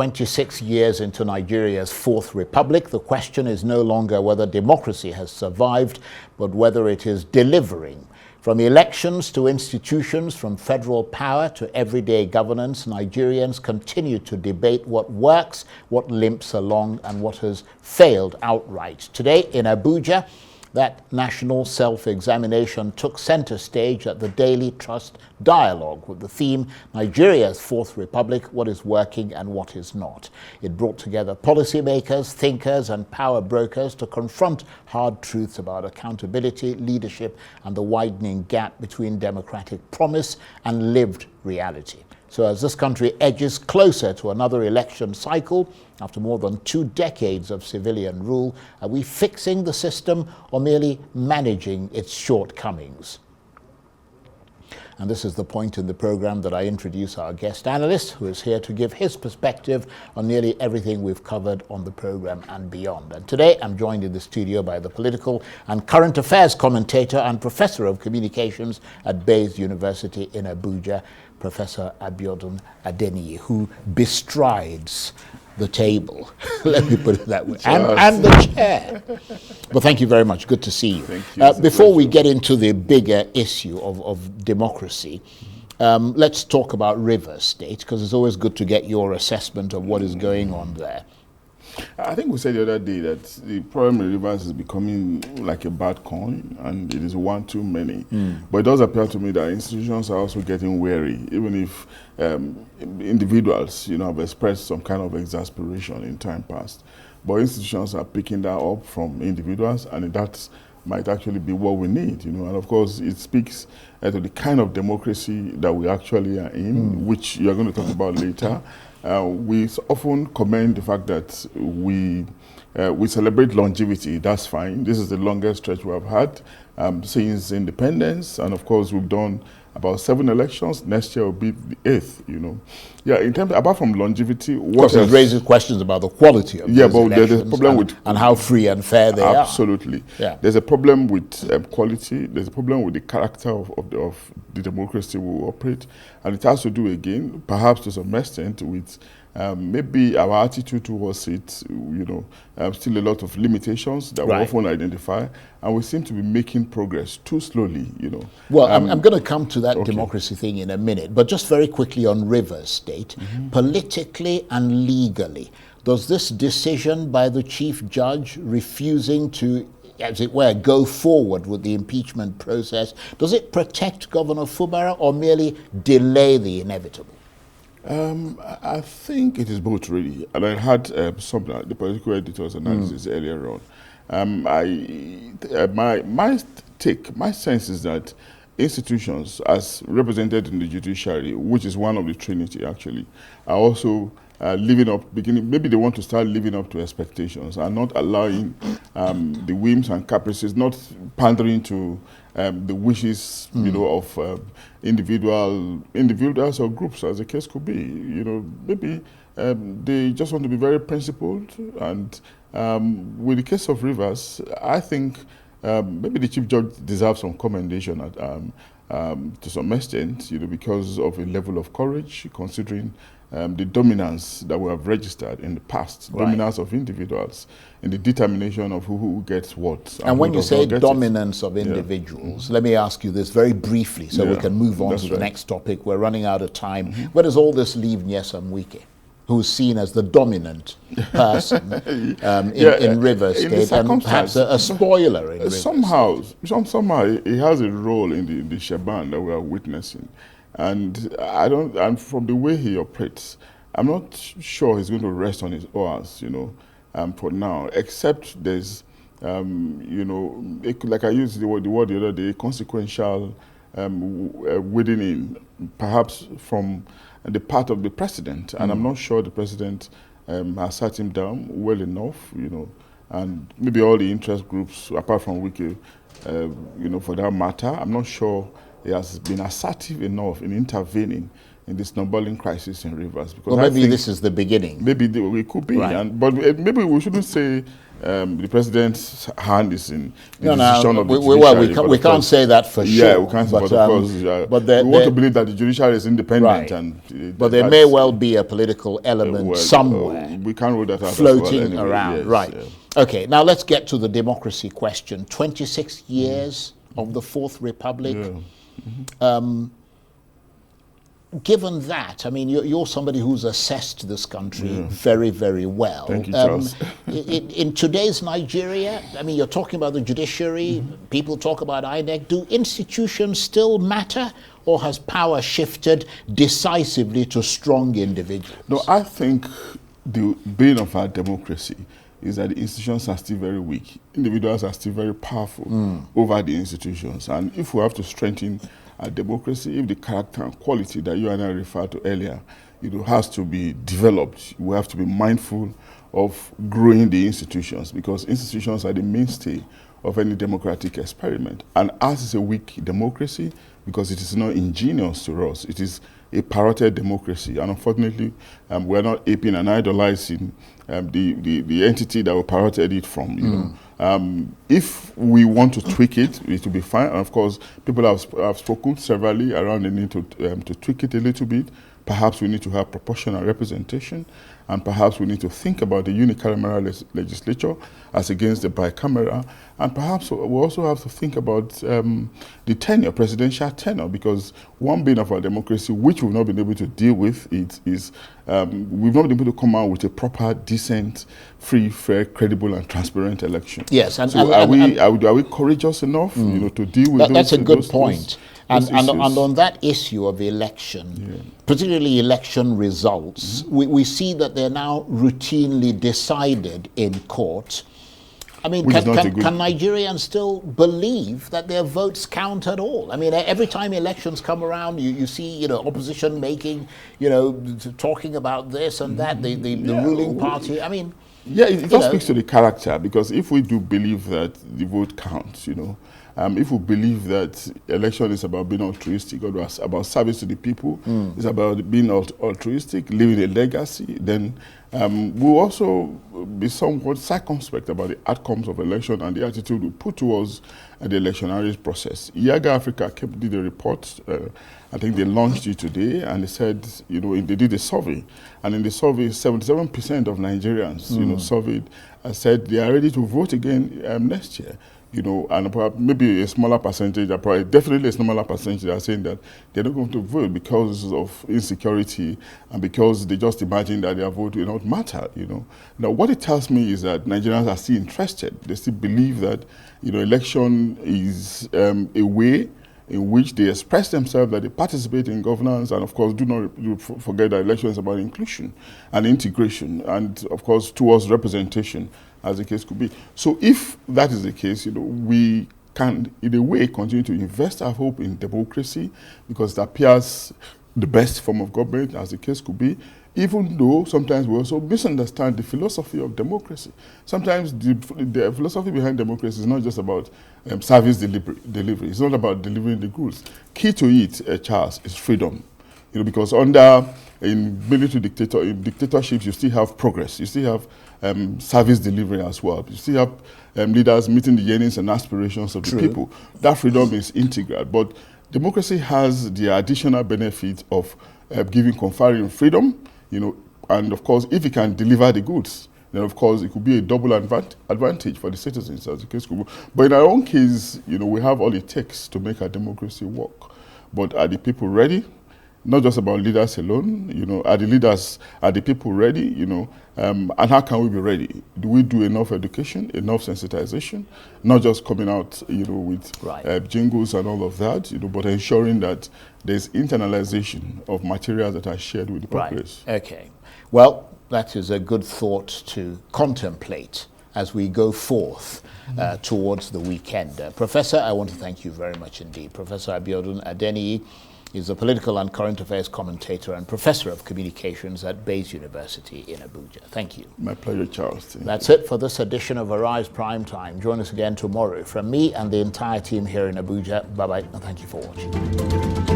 26 years into Nigeria's fourth republic, the question is no longer whether democracy has survived, but whether it is delivering. From elections to institutions, from federal power to everyday governance, Nigerians continue to debate what works, what limps along, and what has failed outright. Today in Abuja, that national self-examination took center stage at the Daily Trust Dialogue with the theme, Nigeria's Fourth Republic, what is working and what is not. It brought together policymakers, thinkers and power brokers to confront hard truths about accountability, leadership and the widening gap between democratic promise and lived reality. So as this country edges closer to another election cycle, after more than 2 decades of civilian rule, are we fixing the system or merely managing its shortcomings? And this is the point in the program that I introduce our guest analyst, who is here to give his perspective on nearly everything we've covered on the program and beyond. And today I'm joined in the studio by the political and current affairs commentator and professor of communications at Baze University in Abuja, Professor Abiodun Adeniyi, who bestrides the table, let me put it that way, and the chair. Well, thank you very much. Good to see you. Thank you. Before we get into the bigger issue of democracy, let's talk about Rivers State, because it's always good to get your assessment of what is going on there. I think we said the other day that the problem in Rivers is becoming like a bad coin, and it is one too many. But it does appear to me that institutions are also getting wary, even if individuals, have expressed some kind of exasperation in time past. But institutions are picking that up from individuals, and that might actually be what we need, And of course, it speaks to the kind of democracy that we actually are in, which you are going to talk about later. We often commend the fact that we celebrate longevity. That's fine. This is the longest stretch we have had since independence, and of course we've done about 7 elections. Next year will be the 8th. Yeah, in terms apart from longevity, what it raises questions about the quality of those but there's a problem and how free and fair they are. Absolutely. Yeah. There's a problem with quality. There's a problem with the character of the democracy we operate, and it has to do again, perhaps to some extent, with maybe our attitude towards it. Still a lot of limitations that we often identify, and we seem to be making progress too slowly. Well, I'm going to come to that democracy thing in a minute, but just very quickly on Rivers State, politically and legally, does this decision by the chief judge refusing to, as it were, go forward with the impeachment process, does it protect Governor Fubara or merely delay the inevitable? I think it is both, really. And I had the political editor's analysis earlier on. My sense is that institutions, as represented in the judiciary, which is one of the trinity actually, are also maybe they want to start living up to expectations and not allowing the whims and caprices, not pandering to the wishes, of individuals or groups, as the case could be. Maybe they just want to be very principled. And with the case of Rivers, I think maybe the chief judge deserves some commendation to some extent, because of a level of courage, considering the dominance that we have registered in the past, dominance of individuals in the determination of who gets what. And when you say dominance of individuals, let me ask you this very briefly so we can move on to the next topic. We're running out of time. Where does all this leave Nyesom Wike, who's seen as the dominant person in Rivers State and perhaps a spoiler in Rivers Somehow he has a role in the shebang that we are witnessing. And and from the way he operates, I'm not sure he's going to rest on his oars, for now, except there's, like I used the word the other day, consequential within in, perhaps from the part of the president. And I'm not sure the president has sat him down well enough, and maybe all the interest groups, apart from Wike, for that matter, I'm not sure he has been assertive enough in intervening in the snowballing crisis in Rivers. Because well, maybe this is the beginning. Maybe it could be, right. But maybe we shouldn't say the president's hand is in the decision of the judiciary. We can't say that for sure. Yeah, we can't say, but of course, we want to believe that the judiciary is independent. Right. But there may well be a political element somewhere. We can't rule that out floating anyway. around. Yes, right. Yeah. Okay, now let's get to the democracy question. 26 years of the Fourth Republic. Yeah. Given that, I mean, you're somebody who's assessed this country very, very well. Thank you, Charles. In today's Nigeria, I mean, you're talking about the judiciary, people talk about INEC. Do institutions still matter, or has power shifted decisively to strong individuals? No, I think the bane of our democracy is that the institutions are still very weak. Individuals are still very powerful over the institutions. And if we have to strengthen our democracy, if the character and quality that you and I referred to earlier, has to be developed, we have to be mindful of growing the institutions, because institutions are the mainstay of any democratic experiment. And ours is a weak democracy because it is not ingenious to us. It is a parroted democracy. And unfortunately, we're not aping and idolizing the entity that we parroted it from. If we want to tweak it, it will be fine. And of course, people have spoken severally around the need to tweak it a little bit. Perhaps we need to have proportional representation, and perhaps we need to think about the unicameral legislature as against the bicameral, and perhaps we also have to think about the tenure, presidential tenure, because one bane of our democracy, which we've not been able to deal with, is we've not been able to come out with a proper, decent, free, fair, credible, and transparent election. Yes, so are we courageous enough, to deal with that's those? a good point. And on that issue of election, particularly election results, we see that they're now routinely decided in court. I mean, can Nigerians still believe that their votes count at all? I mean, every time elections come around, you see, opposition making, talking about this and that, the ruling party. I mean, yeah, it just speaks to the character, because if we do believe that the vote counts, if we believe that election is about being altruistic, or about service to the people, it's about being altruistic, leaving a legacy, then we'll also be somewhat circumspect about the outcomes of election and the attitude we put towards the electionary process. Yaga Africa did a report, I think they launched it today, and they said, they did a survey, and in the survey, 77% of Nigerians, surveyed, said they are ready to vote again next year. And maybe a smaller percentage, definitely a smaller percentage, are saying that they're not going to vote because of insecurity and because they just imagine that their vote will not matter, Now, what it tells me is that Nigerians are still interested. They still believe that, election is a way in which they express themselves, that they participate in governance, and of course, do not forget that election is about inclusion and integration, and of course, towards representation, as the case could be. So if that is the case, we can, in a way, continue to invest our hope in democracy, because it appears the best form of government, as the case could be, even though sometimes we also misunderstand the philosophy of democracy. Sometimes the philosophy behind democracy is not just about service delivery. It's not about delivering the goods. Key to it, Charles, is freedom. Because in military dictatorships, you still have progress. You still have service delivery as well. You still have leaders meeting the yearnings and aspirations of the people. That freedom is integral. But democracy has the additional benefit of conferring freedom, and of course, if it can deliver the goods, then of course it could be a double advantage for the citizens, as the case could be. But in our own case, we have all it takes to make our democracy work. But are the people ready? Not just about leaders alone, are the people ready, and how can we be ready? Do we do enough education, enough sensitization, not just coming out, with jingles and all of that, but ensuring that there's internalization of materials that are shared with the populace. Right. Okay. Well, that is a good thought to contemplate as we go forth towards the weekend. Professor, I want to thank you very much indeed. Professor Abiodun Adeniyi is a political and current affairs commentator and professor of communications at Baze University in Abuja. Thank you. My pleasure, Charles. That's it for this edition of Arise Prime Time. Join us again tomorrow. From me and the entire team here in Abuja, bye-bye, and thank you for watching.